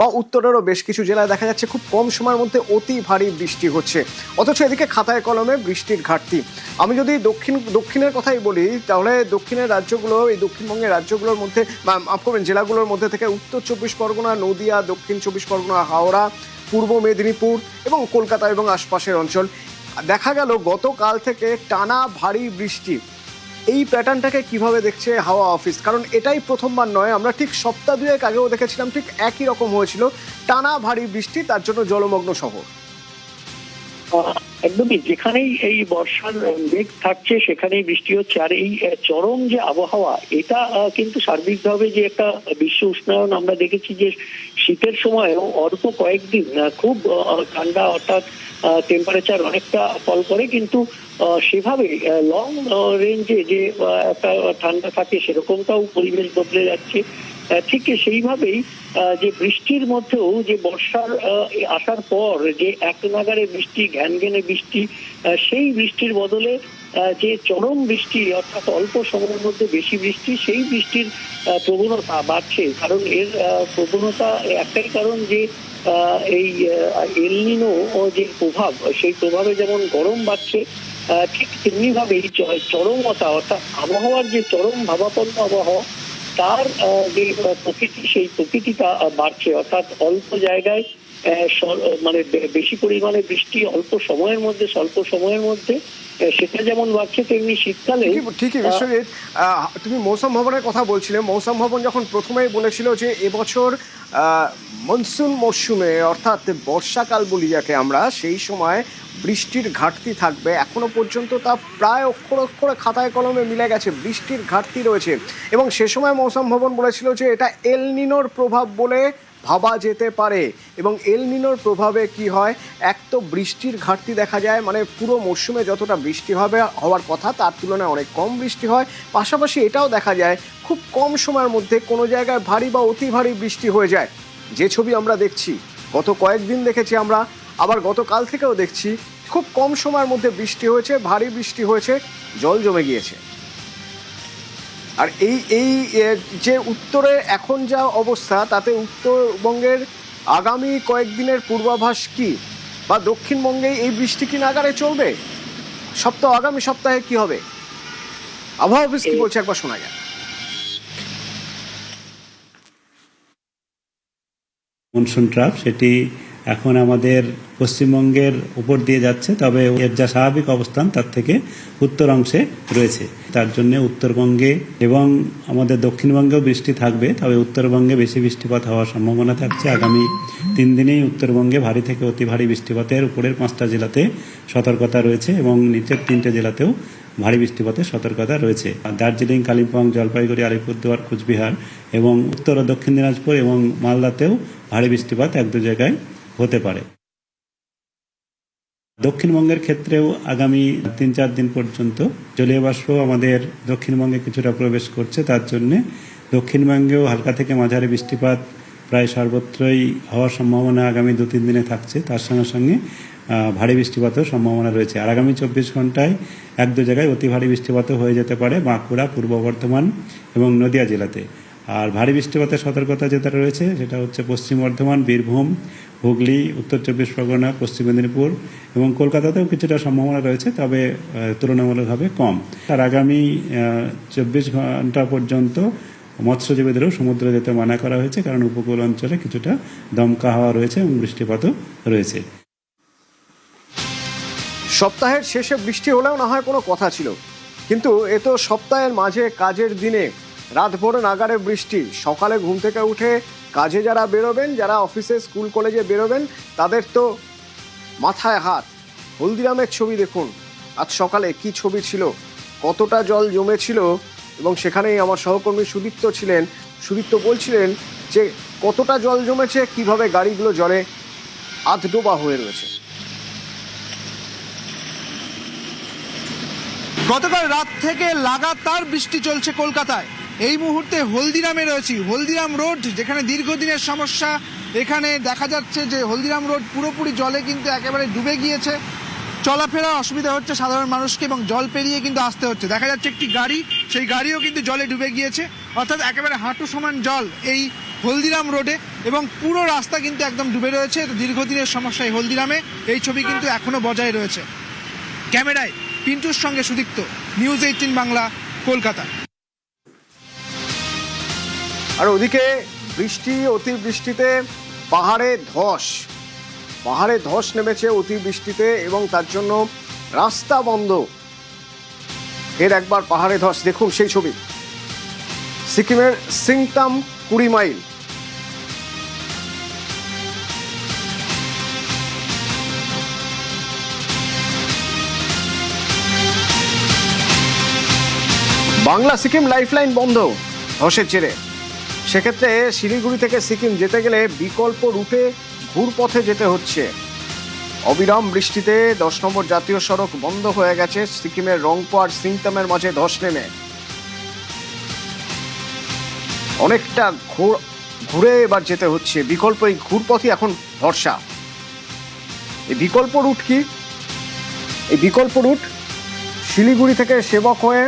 বা উত্তরেরও বেশ কিছু জেলায় দেখা যাচ্ছে খুব কম সময়ের মধ্যে অতি ভারী বৃষ্টি হচ্ছে, অথচ এদিকে খাতায় কলমে বৃষ্টির ঘাটতি। আমি যদি দক্ষিণের কথাই বলি, তাহলে দক্ষিণের রাজ্যগুলো, এই দক্ষিণবঙ্গের রাজ্যগুলোর মধ্যে বা মাফ করবেন জেলাগুলোর মধ্যে থেকে উত্তর 24 পরগনা, নদিয়া, দক্ষিণ 24 পরগনা, হাওড়া, পূর্ব মেদিনীপুর এবং কলকাতা এবং আশপাশের অঞ্চল দেখা গেল গতকাল থেকে টানা ভারী বৃষ্টি। এই প্যাটার্নটাকে কিভাবে দেখছে হাওয়া অফিস? কারণ এটাই প্রথমবার নয়, আমরা ঠিক সপ্তাহ দুয়েক আগেও দেখেছিলাম ঠিক একই রকম হয়েছিল, টানা ভারী বৃষ্টি, তার জন্য জলমগ্ন শহর। একদমই, যেখানেই এই বর্ষার মেঘ থাকছে সেখানেই বৃষ্টি হচ্ছে। আর এই চরম যে আবহাওয়া, এটা কিন্তু সার্বিকভাবে যে একটা বিশ্ব উষ্ণায়ন আমরা দেখেছি, যে শীতের সময় অল্প কয়েকদিন খুব ঠান্ডা, অর্থাৎ টেম্পারেচার অনেকটা ফল করে, কিন্তু সেভাবে লং রেঞ্জে যে একটা ঠান্ডা থাকে সেরকমটাও পরিবেশ বদলে যাচ্ছে। ঠিক সেইভাবেই যে বৃষ্টির মধ্যেও যে বর্ষার আসার পর যে এক নাগারে বৃষ্টি, ঘ্যান ঘ্যানে বৃষ্টি, সেই বৃষ্টির বদলে যে চরম বৃষ্টি, অর্থাৎ অল্প সময়ের মধ্যে বেশি বৃষ্টি, সেই বৃষ্টির প্রবণতা বাড়ছে। কারণ এর প্রবণতা একটাই কারণ, যে এই এল নিনো যে প্রভাব, সেই প্রভাবে যেমন গরম বাড়ছে, ঠিক তেমনি ভাবে চরমতা, অর্থাৎ আবহাওয়ার যে চরম ভাবাপন্ন আবহাওয়া, তার যে প্রকৃতি, সেই প্রকৃতিটা বাড়ছে। অর্থাৎ অল্প জায়গায় মানে বেশি পরিমাণে বৃষ্টি অল্প সময়ের মধ্যে, স্বল্প সময়ের মধ্যে, সেটা যেমন বাড়ছে, তেমনি শীতকালে ঠিকই। বিশ্বজিৎ, তুমি মৌসুম ভবনের কথা বলছিলে। মৌসুম ভবন যখন প্রথমেই বলেছিল যে এবছর মনসুন মরশুমে, অর্থাৎ বর্ষাকাল বলি যাকে আমরা, সেই সময় বৃষ্টির ঘাটতি থাকবে। এখনো পর্যন্ত তা প্রায় অক্ষর অক্ষরে খাতায় কলমে মিলে গেছে, বৃষ্টির ঘাটতি রয়েছে। এবং সে সময় মৌসুম ভবন বলেছিল যে এটা এল নিনোর প্রভাব বলে ভাবা যেতে পারে। এবং এল নিনোর প্রভাবে কি হয়, এক তো বৃষ্টির ঘাটতি দেখা যায়, মানে পুরো মরশুমে যতটা বৃষ্টি হওয়ার কথা তার তুলনায় অনেক কম বৃষ্টি হয়। পাশাপাশি এটাও দেখা যায় খুব কম সময়ের মধ্যে কোনো জায়গায় ভারী বা অতি ভারী বৃষ্টি হয়ে যায়। যে ছবি আমরা দেখছি, গত কয়েকদিন দেখেছি আমরা, আবার গতকাল থেকেও দেখছি, খুব কম সময়ের মধ্যে বৃষ্টি হয়েছে, ভারী বৃষ্টি হয়েছে, জল জমে গিয়েছে। আর এই যে উত্তরে এখন যা অবস্থা, তাতে উত্তরবঙ্গের আগামী কয়েকদিনের পূর্বাভাস কি, বা দক্ষিণবঙ্গে এই বৃষ্টি কি নাগারে চলবে? আগামী সপ্তাহে কি হবে, আবহাওয়া অফিস কি বলছে একবার শোনা যায়। মনসুন ট্রাফ, সেটি এখন আমাদের পশ্চিমবঙ্গের উপর দিয়ে যাচ্ছে, তবে এর যা স্বাভাবিক অবস্থান তার থেকে উত্তর অংশে রয়েছে। তার জন্য উত্তরবঙ্গে এবং আমাদের দক্ষিণবঙ্গেও বৃষ্টি থাকবে, তবে উত্তরবঙ্গে বেশি বৃষ্টিপাত হওয়ার সম্ভাবনা থাকছে। আগামী 3 দিনেই উত্তরবঙ্গে ভারী থেকে অতি ভারী বৃষ্টিপাতের উপরের 5টা জেলাতে সতর্কতা রয়েছে এবং নিচের 3টে জেলাতেও ভারী বৃষ্টিপাতের সতর্কতা রয়েছে। দার্জিলিং, কালিম্পং, জলপাইগুড়ি, আলিপুরদুয়ার, কোচবিহার এবং উত্তর ও দক্ষিণ দিনাজপুর এবং মালদাতেও ভারী বৃষ্টিপাত 1-2 জায়গায় হতে পারে। দক্ষিণবঙ্গের ক্ষেত্রেও আগামী 3-4 দিন পর্যন্ত জলীয় বাষ্প আমাদের দক্ষিণবঙ্গে কিছুটা প্রবেশ করছে। তার জন্য দক্ষিণবঙ্গেও হালকা থেকে মাঝারি বৃষ্টিপাত প্রায় সর্বত্রই হওয়ার সম্ভাবনা আগামী 2-3 দিনে থাকছে। তার সঙ্গে সঙ্গে ভারী বৃষ্টিপাতের সম্ভাবনা রয়েছে। আর আগামী 24 ঘন্টায় 1-2 জায়গায় অতি ভারী বৃষ্টিপাতও হয়ে যেতে পারে বাঁকুড়া, পূর্ব বর্ধমান এবং নদিয়া জেলাতে। আর ভারী বৃষ্টিপাতের সতর্কতা যেটা রয়েছে সেটা হচ্ছে পশ্চিম বর্ধমান, বীরভূম, হুগলি, উত্তর 24 পরগনা, পশ্চিম মেদিনীপুর এবং কলকাতাতেও কিছুটা সম্ভাবনা রয়েছে, তবে তুলনামূলকভাবে কম। আর আগামী 24 ঘন্টা পর্যন্ত মৎস্যজীবীদেরও সমুদ্রে যেতে মানা করা হয়েছে, কারণ উপকূল অঞ্চলে কিছুটা দমকা হাওয়া রয়েছে এবং বৃষ্টিপাতও রয়েছে। সপ্তাহের শেষে বৃষ্টি হলেও না হয় কোনো কথা ছিল, কিন্তু এ তো সপ্তাহের মাঝে কাজের দিনে রাতভর নাগারে বৃষ্টি। সকালে ঘুম থেকে উঠে কাজে যারা বেরোবেন, যারা অফিসে, স্কুল, কলেজে বেরোবেন, তাদের তো মাথায় হাত। হলদিরামের ছবি দেখুন, আজ সকালে কি ছবি ছিল, কতটা জল জমেছিল। এবং সেখানেই আমার সহকর্মী সুদীপ্ত ছিলেন। সুদীপ্ত বলছিলেন যে কতটা জল জমেছে, কিভাবে গাড়িগুলো জলে আধডোবা হয়ে রয়েছে। গতকাল রাত থেকে লাগাতার বৃষ্টি চলছে কলকাতায়। এই মুহূর্তে হলদিরামে রয়েছি, হলদিরাম রোড যেখানে দীর্ঘদিনের সমস্যা। এখানে দেখা যাচ্ছে যে হলদিরাম রোড পুরোপুরি জলে কিন্তু একেবারে ডুবে গিয়েছে। চলাফেরা অসুবিধা হচ্ছে সাধারণ মানুষকে এবং জল পেরিয়ে কিন্তু আসতে হচ্ছে। দেখা যাচ্ছে একটি গাড়ি, সেই গাড়িও কিন্তু জলে ডুবে গিয়েছে, অর্থাৎ একেবারে হাঁটু সমান জল এই হলদিরাম রোডে এবং পুরো রাস্তা কিন্তু একদম ডুবে রয়েছে। দীর্ঘদিনের সমস্যা এই হলদিরামে, এই ছবি কিন্তু এখনো বজায় রয়েছে। ক্যামেরায় পিন্টুর সঙ্গে সুদীপ্ত, নিউজ 18 বাংলা, কলকাতা। আর ওদিকে বৃষ্টি, অতিবৃষ্টিতে পাহাড়ে ধস নেমেছে অতিবৃষ্টিতে এবং তার জন্য রাস্তা বন্ধ। এর একবার পাহাড়ে ধস, দেখুন সেই ছবি। সিকিমের সিংতাম 20 মাইল। বাংলা সিকিম লাইফলাইন বন্ধ ধসের জেরে। সেক্ষেত্রে শিলিগুড়ি থেকে সিকিম যেতে গেলে বিকল্প রুটে ঘুরপথে যেতে হচ্ছে। অবিরাম বৃষ্টিতে 10 নম্বর জাতীয় সড়ক বন্ধ হয়ে গেছে সিকিমের রংপো আর সিংতামের মাঝে ধস নেমে। অনেকটা ঘুরে এবার যেতে হচ্ছে, বিকল্প এই ঘুরপথই এখন ভরসা। এই বিকল্প রুট কি? এই বিকল্প রুট শিলিগুড়ি থেকে সেবক হয়ে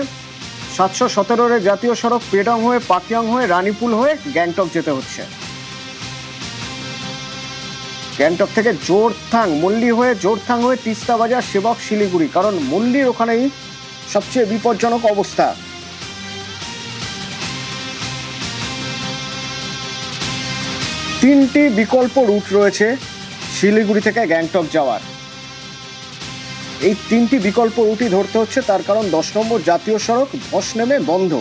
717 জাতীয় সড়ক পেডং হয়ে পাকিয়াং হয়ে রানীপুল হয়ে গ্যাংটক যেতে হচ্ছে। গ্যাংটক থেকে মল্লি হয়ে জোরথাং হয়ে তিস্তা বাজার সেবক শিলিগুড়ি, কারণ মল্লির ওখানেই সবচেয়ে বিপজ্জনক অবস্থা। তিনটি বিকল্প রুট রয়েছে শিলিগুড়ি থেকে গ্যাংটক যাওয়ার। এই তিনটি বিকল্প রুটই ধরতে হচ্ছে, তার কারণ 10 নম্বর জাতীয় সড়ক ধস নেমে বন্ধ।